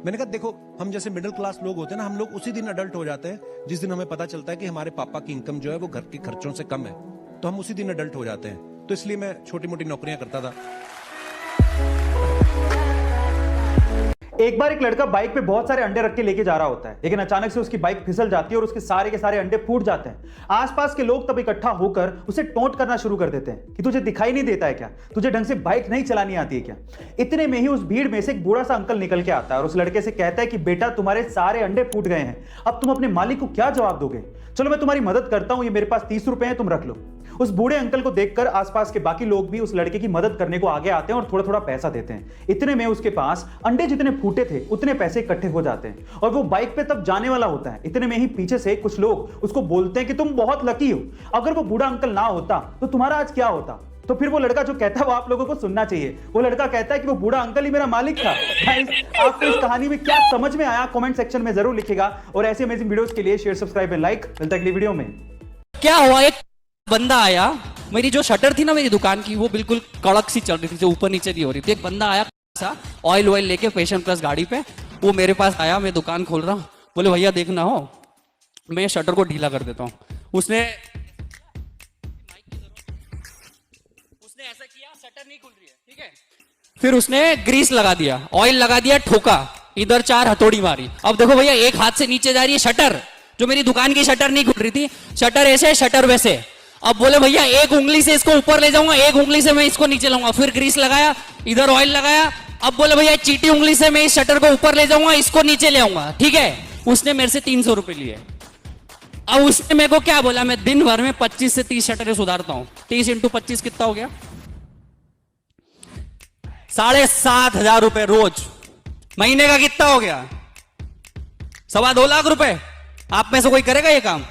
मैंने कहा देखो, हम जैसे मिडिल क्लास लोग होते हैं ना, हम लोग उसी दिन अडल्ट हो जाते हैं जिस दिन हमें पता चलता है कि हमारे पापा की इनकम जो है वो घर के खर्चों से कम है, तो हम उसी दिन अडल्ट हो जाते हैं। तो इसलिए मैं छोटी मोटी नौकरियां करता था। एक बार एक लड़का बाइक पे बहुत सारे अंडे रख के लेके जा रहा होता है, लेकिन अचानक से उसकी बाइक फिसल जाती है और उसके सारे के सारे अंडे फूट जाते हैं। आसपास के लोग तब इकट्ठा होकर उसे टोंट करना शुरू कर देते हैं कि तुझे दिखाई नहीं देता है क्या, तुझे ढंग से बाइक नहीं चलानी आती है क्या। इतने में ही उस भीड़ में से एक बूढ़ा सा अंकल निकल के आता है और उस लड़के से कहता है कि बेटा, तुम्हारे सारे अंडे फूट गए हैं, अब तुम अपने मालिक को क्या जवाब दोगे। चलो मैं तुम्हारी मदद करता हूं, ये मेरे पास 30 रुपए हैं, तुम रख लो। उस बूढ़े अंकल को देखकर आसपास के बाकी लोग भी उस लड़के की मदद करने को आगे आते हैं और थोड़ा थोड़ा पैसा देते हैं। इतने में उसके पास अंडे जितने फूटे थे उतने पैसे इकट्ठे हो जाते हैं और वो बाइक पे तब जाने वाला होता है। इतने में ही पीछे से कुछ लोग उसको बोलते हैं कि तुम बहुत लकी हो, अगर वो बूढ़ा अंकल ना होता तो तुम्हारा आज क्या होता। तो फिर वो लड़का जो कहता है वो आप लोगों को सुनना चाहिए। वो लड़का कहता है कि वो बूढ़ा अंकल ही मेरा मालिक था। आपको इस कहानी में क्या समझ में आया, कमेंट सेक्शन में जरूर लिखिएगा। और ऐसे अमेजिंग वीडियोस के लिए शेयर, सब्सक्राइब एंड लाइक। मिलता है अगली वीडियो में। क्या हुआ, एक बंदा आया, मेरी जो शटर थी ना मेरी दुकान की, वो बिल्कुल कड़क सी चल रही थी, जो ऊपर नीचे नहीं हो रही थी। एक बंदा आया सा ऑयल ऑयल लेके पैशन प्लस गाड़ी पे, वो मेरे पास आया, मैं दुकान खोल रहा हूँ, बोले भैया देखना हो मैं शटर को ढीला कर देता हूँ। उसने ऐसा किया, शटर नहीं खुल रही है, ठीक है। फिर उसने ग्रीस लगा दिया, ऑयल लगा दिया, ठोका, इधर 4 हथौड़ी मारी। अब देखो भैया, एक हाथ से नीचे जा रही है शटर, जो मेरी दुकान की शटर नहीं खुल रही थी, शटर ऐसे शटर वैसे। अब बोले भैया एक उंगली से इसको ऊपर ले जाऊंगा, एक उंगली से मैं इसको नीचे लाऊंगा। फिर ग्रीस लगाया, इधर ऑयल लगाया। अब बोले भैया चीटी उंगली से मैं इस शटर को ऊपर ले जाऊंगा, इसको नीचे ले आऊंगा, ठीक है। उसने मेरे से 300 रुपए लिए। अब उसने मेरे को क्या बोला, मैं दिन भर में 25 से 30 शटरें सुधारता हूं। 30 × 25 कितना हो गया, 7,500 रुपए रोज। महीने का कितना हो गया, 2.25 लाख रुपए। आप में से कोई करेगा ये काम?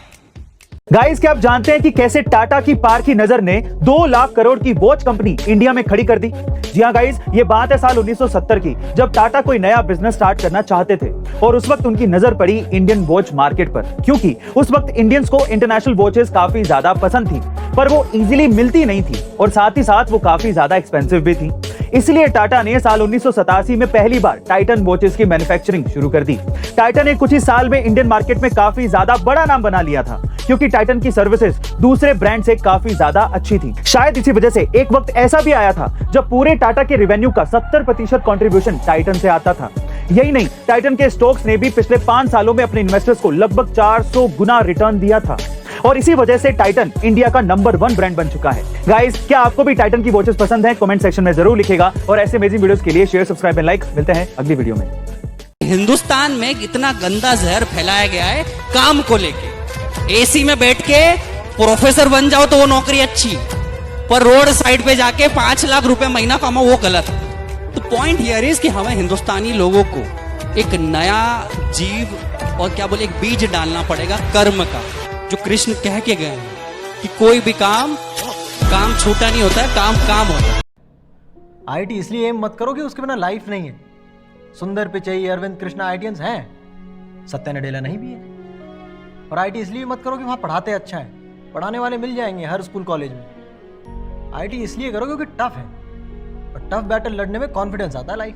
गाइस, क्या आप जानते हैं कि कैसे टाटा की पार की नजर ने 2 लाख करोड़ की वॉच कंपनी इंडिया में खड़ी कर दी? जी हाँ गाइस, ये बात है साल 1970 की, जब टाटा कोई नया बिजनेस स्टार्ट करना चाहते थे और उस वक्त उनकी नजर पड़ी इंडियन वॉच मार्केट पर, क्योंकि उस वक्त इंडियंस को इंटरनेशनल वॉचेस काफी ज्यादा पसंद थी, पर वो इजीली मिलती नहीं थी और साथ ही साथ वो काफी ज्यादा एक्सपेंसिव भी थी। इसलिए टाटा ने साल 1987 में पहली बार टाइटन वॉचेस की मैन्युफैक्चरिंग शुरू कर दी। टाइटन ने कुछ ही साल में इंडियन मार्केट में काफी ज्यादा बड़ा नाम बना लिया था, क्योंकि टाइटन की सर्विसेज दूसरे ब्रांड से काफी ज्यादा अच्छी थी। शायद इसी वजह से एक वक्त ऐसा भी आया था जब पूरे टाटा के रेवेन्यू का 70% कंट्रीब्यूशन टाइटन से आता था। यही नहीं, टाइटन के स्टॉक्स ने भी पिछले 5 सालों में अपने इन्वेस्टर्स को लगभग 400 गुना रिटर्न दिया था और इसी वजह से टाइटन इंडिया का नंबर 1 ब्रांड बन चुका है। गाइस, क्या आपको भी टाइटन की वॉचेस पसंद है? कमेंट सेक्शन में जरूर लिखिएगा और ऐसे अमेजिंग वीडियोस के लिए शेयर, सब्सक्राइब एंड लाइक। मिलते हैं अगली वीडियो में। हिंदुस्तान में इतना गंदा जहर फैलाया गया है काम को लेके। एसी में बैठ के प्रोफेसर बन जाओ तो वो नौकरी अच्छी, पर रोड साइड पे जाके 5 लाख रुपए महीना कमाओ वो गलत है। तो पॉइंट हियर इज कि हमें हिंदुस्तानी लोगों को एक नया जीव और क्या बोले एक बीज डालना पड़ेगा कर्म का, जो कृष्ण कह के गए हैं कि कोई भी काम छोटा नहीं होता है, काम होता है। आईटी इसलिए एम मत करो कि उसके बिना लाइफ नहीं है। सुंदर पिचई, अरविंद कृष्णा आईटीएंस हैं, सत्या नडेला नहीं भी है। और आईटी इसलिए मत करो कि वहां पढ़ाते अच्छा है, पढ़ाने वाले मिल जाएंगे हर स्कूल कॉलेज में। आईटी इसलिए करो क्योंकि टफ है और टफ बैटल लड़ने में कॉन्फिडेंस आता है life.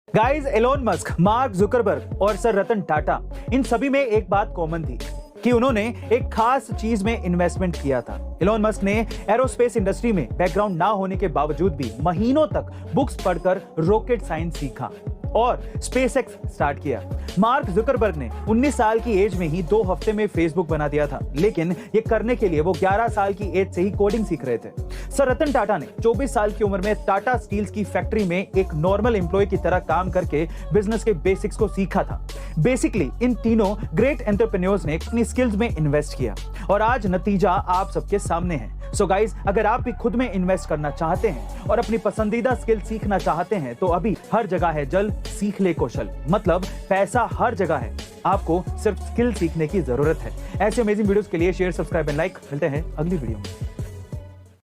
Guys, Elon Musk, Mark Zuckerberg और सर रतन टाटा, इन सभी में एक बात कॉमन थी कि उन्होंने एक खास चीज में इन्वेस्टमेंट किया था। एलोन मस्क ने एरोस्पेस इंडस्ट्री में बैकग्राउंड ना होने के बावजूद भी महीनों तक बुक्स पढ़कर रॉकेट साइंस सीखा और स्पेसएक्स स्टार्ट किया। मार्क जुकरबर्ग ने 19 साल की एज में ही 2 हफ्ते में फेसबुक बना दिया था, लेकिन ये करने के लिए वो 11 साल की एज से ही कोडिंग सीख रहे थे। सर रतन टाटा ने 24 साल की उम्र में टाटा स्टील्स की फैक्ट्री में एक नॉर्मल एम्प्लॉय की तरह काम करके बिजनेस के बेसिक्स को सीखा था। बेसिकली इन तीनों ग्रेट एंटरप्रेन्योर्स ने अपनी स्किल्स में इन्वेस्ट किया और आज नतीजा आप सबके सामने है। सो गाइस, अगर आप भी खुद में इन्वेस्ट करना चाहते हैं और अपनी पसंदीदा स्किल सीखना चाहते हैं तो अभी हर जगह है जल, सीख ले कौशल। मतलब पैसा हर जगह है, आपको सिर्फ स्किल सीखने की जरूरत है। ऐसे अमेजिंग वीडियोस के लिए शेयर, सब्सक्राइब एंड लाइक। मिलते हैं अगली वीडियो में।